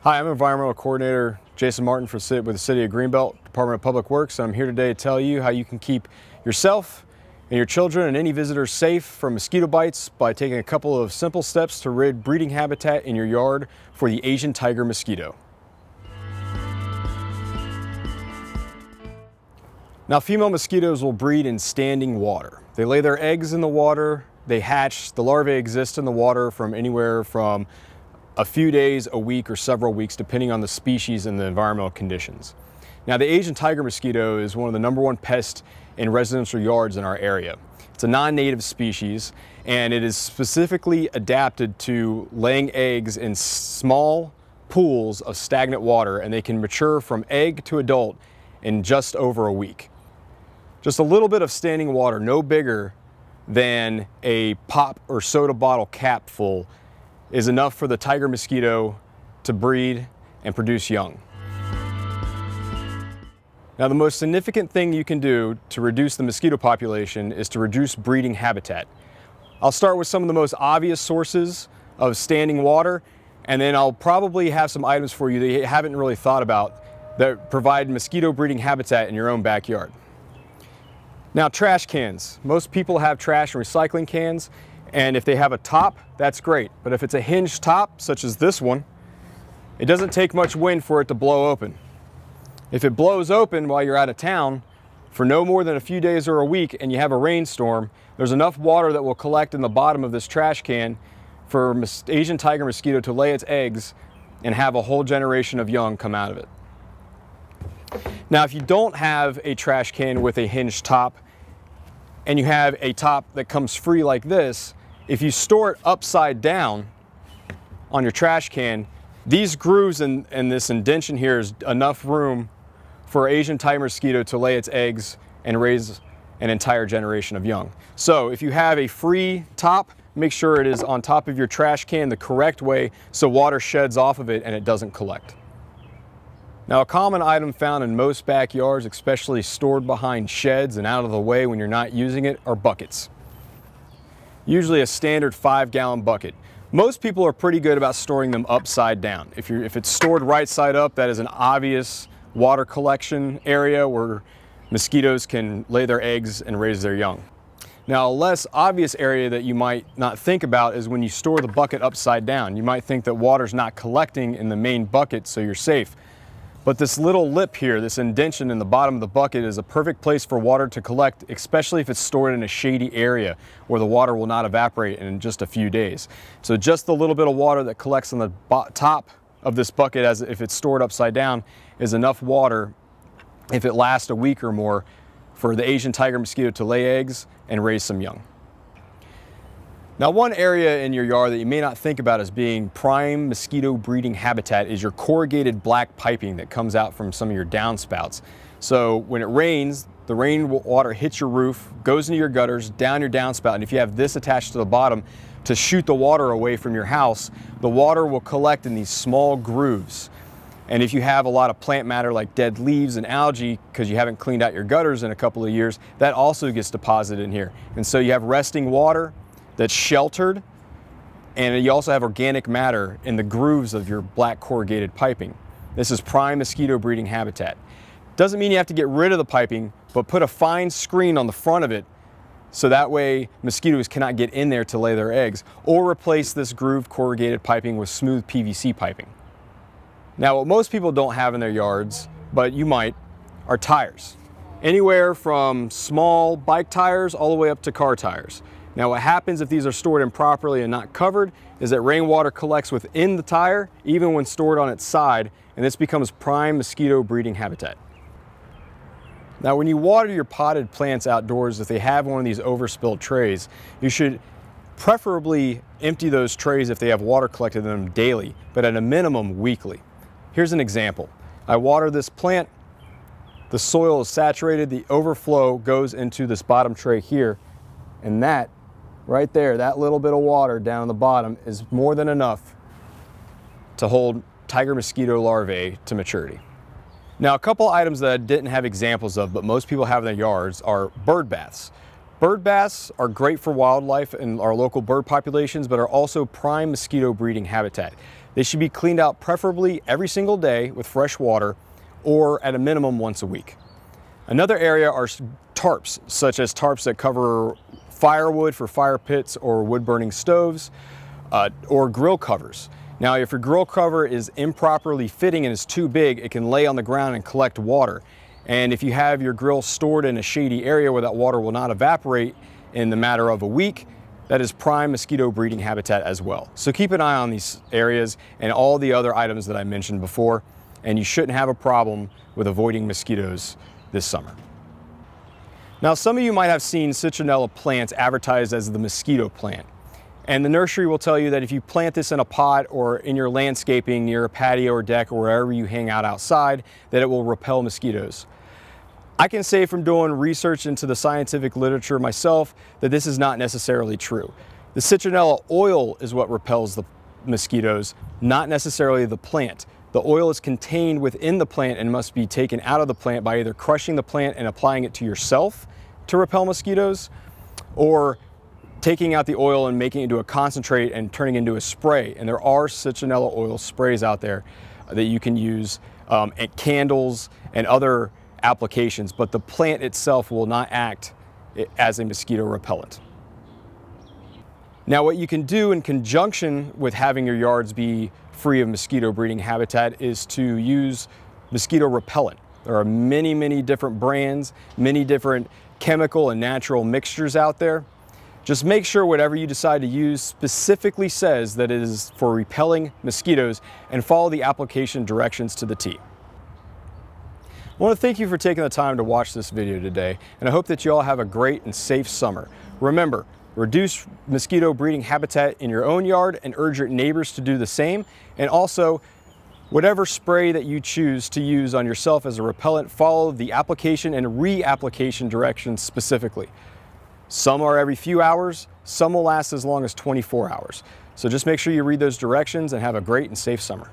Hi, I'm Environmental Coordinator Jason Martin with the City of Greenbelt, Department of Public Works. I'm here today to tell you how you can keep yourself and your children and any visitors safe from mosquito bites by taking a couple of simple steps to rid breeding habitat in your yard for the Asian tiger mosquito. Now, female mosquitoes will breed in standing water. They lay their eggs in the water, they hatch, the larvae exist in the water from anywhere from a few days, a week, or several weeks, depending on the species and the environmental conditions. Now, the Asian tiger mosquito is one of the #1 pests in residential yards in our area. It's a non-native species, and it is specifically adapted to laying eggs in small pools of stagnant water, and they can mature from egg to adult in just over a week. Just a little bit of standing water, no bigger than a pop or soda bottle cap full, is enough for the tiger mosquito to breed and produce young. Now, the most significant thing you can do to reduce the mosquito population is to reduce breeding habitat. I'll start with some of the most obvious sources of standing water, and then I'll probably have some items for you that you haven't really thought about that provide mosquito breeding habitat in your own backyard. Now, trash cans. Most people have trash and recycling cans, and if they have a top, that's great. But if it's a hinged top, such as this one, it doesn't take much wind for it to blow open. If it blows open while you're out of town for no more than a few days or a week and you have a rainstorm, there's enough water that will collect in the bottom of this trash can for Asian tiger mosquito to lay its eggs and have a whole generation of young come out of it. Now, if you don't have a trash can with a hinged top and you have a top that comes free like this, if you store it upside down on your trash can, these grooves and this indentation here is enough room for Asian tiger mosquito to lay its eggs and raise an entire generation of young. So if you have a free top, make sure it is on top of your trash can the correct way so water sheds off of it and it doesn't collect. Now, a common item found in most backyards, especially stored behind sheds and out of the way when you're not using it, are buckets. Usually a standard 5-gallon bucket. Most people are pretty good about storing them upside down. If it's stored right side up, that is an obvious water collection area where mosquitoes can lay their eggs and raise their young. Now, a less obvious area that you might not think about is when you store the bucket upside down. You might think that water's not collecting in the main bucket, so you're safe. But this little lip here, this indentation in the bottom of the bucket, is a perfect place for water to collect, especially if it's stored in a shady area where the water will not evaporate in just a few days. So just the little bit of water that collects on the top of this bucket, as if it's stored upside down, is enough water, if it lasts a week or more, for the Asian tiger mosquito to lay eggs and raise some young. Now, one area in your yard that you may not think about as being prime mosquito breeding habitat is your corrugated black piping that comes out from some of your downspouts. So when it rains, the rainwater hits your roof, goes into your gutters, down your downspout, and if you have this attached to the bottom to shoot the water away from your house, the water will collect in these small grooves. And if you have a lot of plant matter like dead leaves and algae because you haven't cleaned out your gutters in a couple of years, that also gets deposited in here. And so you have resting water that's sheltered, and you also have organic matter in the grooves of your black corrugated piping. This is prime mosquito breeding habitat. Doesn't mean you have to get rid of the piping, but put a fine screen on the front of it so that way mosquitoes cannot get in there to lay their eggs, or replace this grooved corrugated piping with smooth PVC piping. Now, what most people don't have in their yards, but you might, are tires. Anywhere from small bike tires all the way up to car tires. Now, what happens if these are stored improperly and not covered is that rainwater collects within the tire, even when stored on its side, and this becomes prime mosquito breeding habitat. Now, when you water your potted plants outdoors, if they have one of these overspilled trays, you should preferably empty those trays if they have water collected in them daily, but at a minimum weekly. Here's an example. I water this plant, the soil is saturated, the overflow goes into this bottom tray here, and that right there, that little bit of water down on the bottom is more than enough to hold tiger mosquito larvae to maturity. Now, a couple items that I didn't have examples of, but most people have in their yards, are bird baths. Bird baths are great for wildlife and our local bird populations, but are also prime mosquito breeding habitat. They should be cleaned out preferably every single day with fresh water, or at a minimum once a week. Another area are tarps, such as tarps that cover firewood for fire pits or wood burning stoves, or grill covers. Now, if your grill cover is improperly fitting and is too big, it can lay on the ground and collect water. And if you have your grill stored in a shady area where that water will not evaporate in the matter of a week, that is prime mosquito breeding habitat as well. So keep an eye on these areas and all the other items that I mentioned before, and you shouldn't have a problem with avoiding mosquitoes this summer. Now, some of you might have seen Citronella plants advertised as the mosquito plant. And the nursery will tell you that if you plant this in a pot or in your landscaping near a patio or deck or wherever you hang out outside, that it will repel mosquitoes. I can say from doing research into the scientific literature myself that this is not necessarily true. The citronella oil is what repels the mosquitoes, not necessarily the plant. The oil is contained within the plant and must be taken out of the plant by either crushing the plant and applying it to yourself to repel mosquitoes, or taking out the oil and making it into a concentrate and turning it into a spray. And there are citronella oil sprays out there that you can use at candles and other applications, but the plant itself will not act as a mosquito repellent. Now, what you can do in conjunction with having your yards be free of mosquito breeding habitat is to use mosquito repellent. There are many, many different brands, many different chemical and natural mixtures out there. Just make sure whatever you decide to use specifically says that it is for repelling mosquitoes, and follow the application directions to the T. I want to thank you for taking the time to watch this video today, and I hope that you all have a great and safe summer. Remember, reduce mosquito breeding habitat in your own yard and urge your neighbors to do the same. And also, whatever spray that you choose to use on yourself as a repellent, follow the application and reapplication directions specifically. Some are every few hours, some will last as long as 24 hours. So just make sure you read those directions and have a great and safe summer.